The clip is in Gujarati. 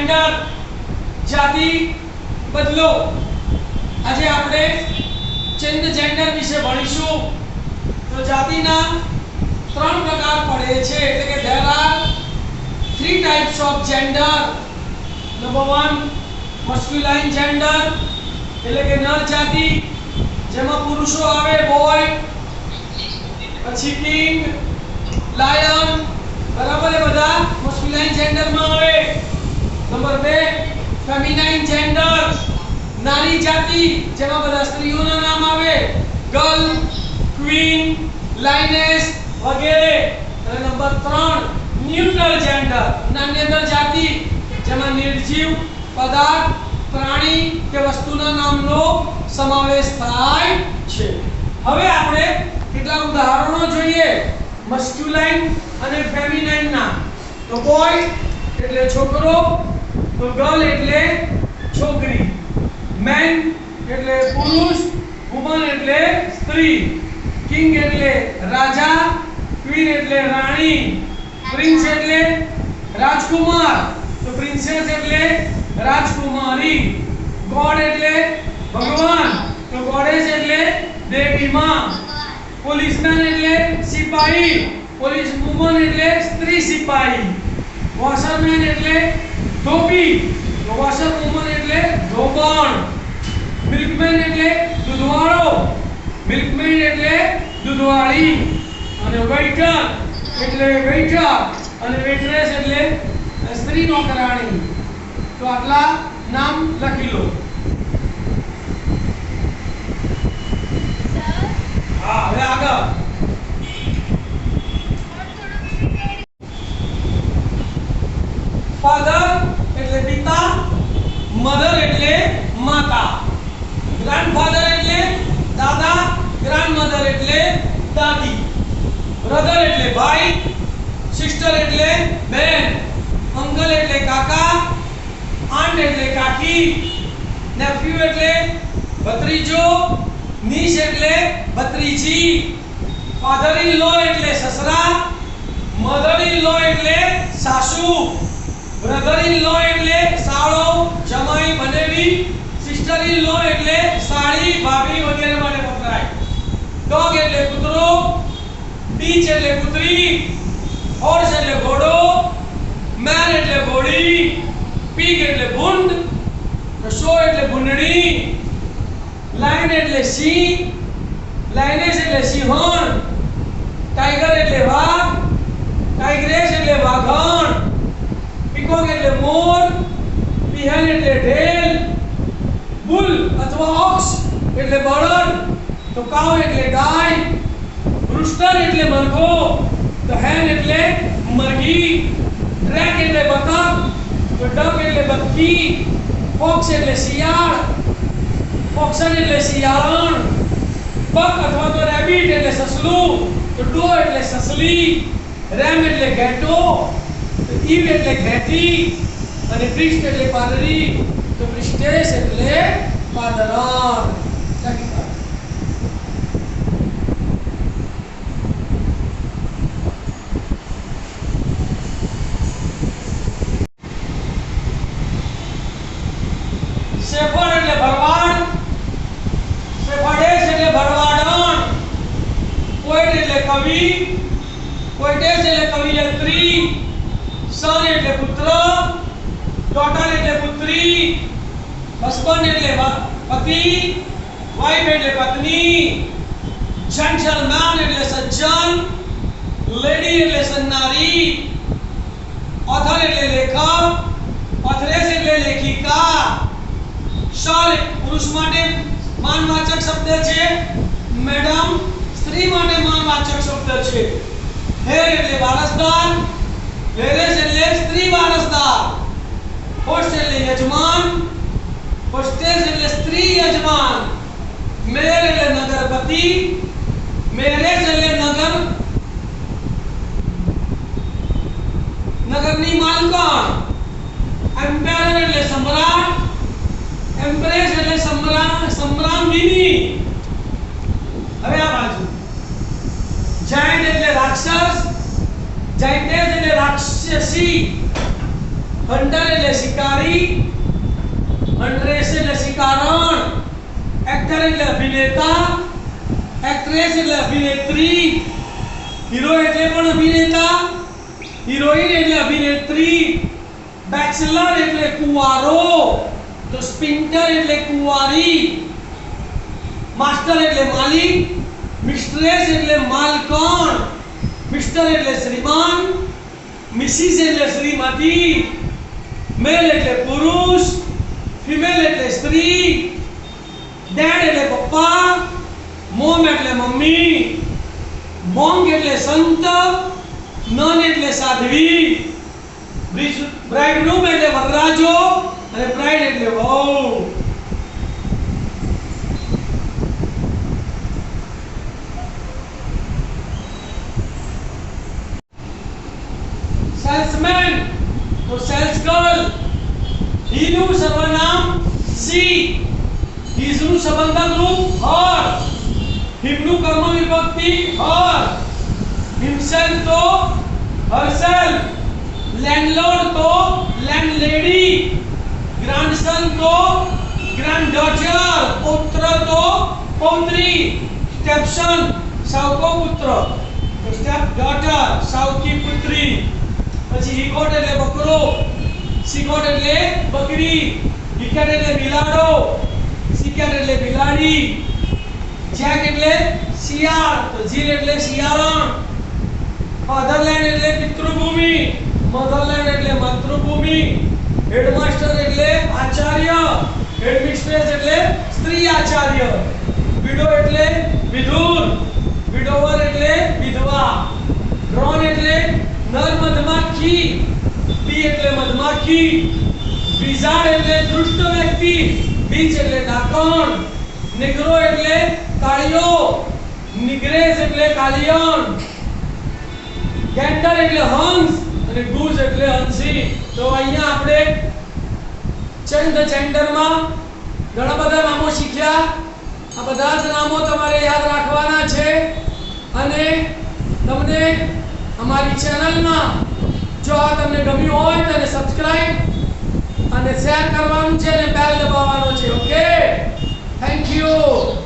જેન્ડર જાતિ બદલો આજે આપણે ચેન્જ જેન્ડર વિશે ભણીશું તો જાતિના ત્રણ પ્રકાર પડે છે એટલે કે there are three types of gender. Number 1 masculine gender એટલે કે નર જાતિ જેમાં પુરુષો આવે બોય પછી કિંગ લાયન બરાબર એ બધા masculine gender માં આવે. નંબર 2 feminine gender નારી જાતિ જેમાં બધા સ્ત્રીઓના નામ આવે ગર્લ ક્વીન લાયનેસ વગેરે. અને નંબર 3 ન્યુટ્રલ જેન્ડર નાન્યતર જાતિ જેમાં નિર્જીવ પદાર્થ પ્રાણી કે વસ્તુના નામનો સમાવેશ થાય છે. હવે આપણે કેટલાક ઉદાહરણો જોઈએ મસ્ક્યુલાઇન અને ફેમિનાઇન ના. તો બોય એટલે છોકરો, તો ગર્લ એટલે છોકરી, મેન એટલે પુરુષ, વુમન એટલે સ્ત્રી, કિંગ એટલે રાજા, ક્વીન એટલે રાણી, પ્રિન્સ એટલે રાજકુમાર, તો પ્રિન્સેસ એટલે રાજકુમારી, ગોડ એટલે ભગવાન, તો ગોડેસ એટલે દેવી માં, પોલીસમેન એટલે સિપાહી, પોલીસ વુમન એટલે સ્ત્રી સિપાહી, વોશરમેન એટલે ધોબી, તો વોશર વુમન એટલે ધોબણ, મિલ્કમેન એટલે દૂધવાળો, મિલ્કમેન એટલે દૂધવાળી, અને વેઇટર એટલે વેઇટર, અને વેઇટ્રેસ એટલે સ્ત્રી નોકરાણી. તો આટલા નામ લખી લો. હા હવે આગળ ફાધર એટલે પિતા, મધર એટલે માતા, ગ્રાન્ડફાધર એટલે દાદા, ગ્રાન્ડમધર એટલે દાદી, બ્રધર એટલે ભાઈ, સિસ્ટર એટલે બહેન, અંકલ એટલે કાકા, આંટ એટલે કાકી, નેફ્યુ એટલે ભત્રીજો, નીશ એટલે ભત્રીજી, ફાધર ઇન લો એટલે સસરા, મધર ઇન લો એટલે સાસુ, બ્રધર ઇન લો એટલે સાળો જમાઈ બનેવી, સિસ્ટર ઇન લો એટલે સાળી ભાભી વગેરે માટે વપરાય. ડોગ એટલે કૂતરો, બીચ એટલે કૂતરી, હોર્સ એટલે ઘોડો, મેન એટલે ઘોડી, પીગ એટલે ભૂંડ, શો એટલે ભૂંડણી, લાયન એટલે સિંહ, લાયનેસ એટલે સિંહણ, ટાઈગર એટલે વાઘ, ટાઈગ્રેસ એટલે વાઘણ, પીકોક એટલે મોર, પીહન એટલે ઢેલ, બુલ અથવા ઓક્સ એટલે બળદ, તો કાઉ એટલે ગાય, રૂસ્ટર એટલે મરઘો, તો હેન એટલે મરઘી, ડ્રેક એટલે બતક, તો ડક એટલે બતકી, ફોક્સ એટલે શિયાળ, ફોક્સન એટલે શિયાળણ, બક અથવા તો રેબિટ એટલે સસલું, તો ડો એટલે સસલી, રેમ એટલે ઘેટો, તો ઈવ એટલે ઘેટી, અને પ્રિસ્ટ એટલે પાદરી, તો પ્રિસ્ટેસ એટલે પાદરાણ. શેફર્ડ એટલે ભરવાડ, શેફર્ડેસ એટલે ભરવાડણ, પોએટ એટલે કવિ, પોએટેસ એટલે કવિયત્રી, સન એટલે પુત્ર, ડોટર એટલે પુત્રી, હસબન્ડ એટલે પતિ, વાઇફ એટલે પત્ની, જેન્ટલમેન એટલે સજ્જન, લેડી એટલે સન્નારી, ઓથર એટલે લેખક, ઓથરેસ એટલે લેખિકા, શર પુરુષ માટે માનવાચક શબ્દ છે, મેડમ સ્ત્રી માટે માનવાચક શબ્દ છે, હેર એટલે વારસદાર, હેરેસ એટલે સ્ત્રી વારસદાર, હોસ્ટ એટલે યજમાન, હોસ્ટેસ એટલે સ્ત્રી યજમાન, મેયર એટલે નગરપતિ, મેયરેસ એટલે નગરની માલકણ, એમ્પાયર એટલે સમ્રાટ, એમ્પ્રેસ એટલે સમ્રામિની. હવે આ બાજુ જાયન્ટ એટલે રાક્ષસ, જાયન્ટેસ એટલે રાક્ષસી, હન્ટર એટલે શિકારી, શિકારી, huntress એટલે શિકારણ, actor એટલે અભિનેતા, actress એટલે અભિનેત્રી, હીરો એટલે પણ અભિનેતા, હિરોઈન એટલે અભિનેત્રી, બેચલર એટલે કુંવારો, તો સ્પિન્ટર એટલે કુંવારી, માસ્ટર એટલે માલિક, મિસ્ટ્રેસ એટલે માલકણ, મિસ્ટર એટલે શ્રીમાન, મિસિસ એટલે શ્રીમતી, મેલ એટલે પુરુષ, ફિમેલ એટલે સ્ત્રી, ડેડ એટલે પપ્પા, મોમ એટલે મમ્મી, મોંગ એટલે સંત, નન એટલે સાધ્વી, બ્રાઇડગ્રૂમ એટલે વરરાજો અને બ્રાઇડ એટલે વહુ. સેલ્સમેન તો સેલ્સ ગર્લ, હી નું સર્વનામ સી, હિઝ નું સંબંધક રૂપ હર, હિમ નું કર્મ વિભક્તિ હર, himself તો herself, landlord તો landlady, grandson તો granddaughter, પુત્ર તો પૌત્રી, stepson સાવકો પુત્ર, તો stepdaughter સાવકી પુત્રી. પછી ઈકોટ એટલે બકરો, સિકોટ એટલે બકરી, ઇકેટ એટલે બિલાડો, સિકેટ એટલે બિલાડી, જેક એટલે શિયાળ, તો જીર એટલે શિયાળણ, ફાધરલેન્ડ એટલે પિતૃભૂમિ, મધરલેન્ડ એટલે માતૃભૂમિ, હેડમાસ્ટર એટલે આચાર્ય, હેડમિસ્ટ્રેસ એટલે સ્ત્રી આચાર્ય, વિડો એટલે વિધુર, વિડોવર એટલે વિધવા, ડ્રોન એટલે નર મધમાખી, બી એટલે મધમાખી, વિઝાર્ડ એટલે દુષ્ટ વ્યક્તિ, બીચ એટલે ડાકણ, નિગ્રો એટલે કાળિયો, નિગ્રેસ એટલે કાલિયણ, ગેન્ડર એટલે હંસ અને ગૂઝ એટલે હંસી. તો અહીંયા આપણે ચેન્જ ધ જેન્ડરમાં ઘણા બધા નામો શીખ્યા. આ બધા જ નામો તમારે યાદ રાખવાના છે અને તમને અમારી ચેનલમાં જો આ તમને ગમ્યું હોય તો એને સબસ્ક્રાઇબ અને શેર કરવાનું છે અને બેલ દબાવવાનો છે. Okay, thank you.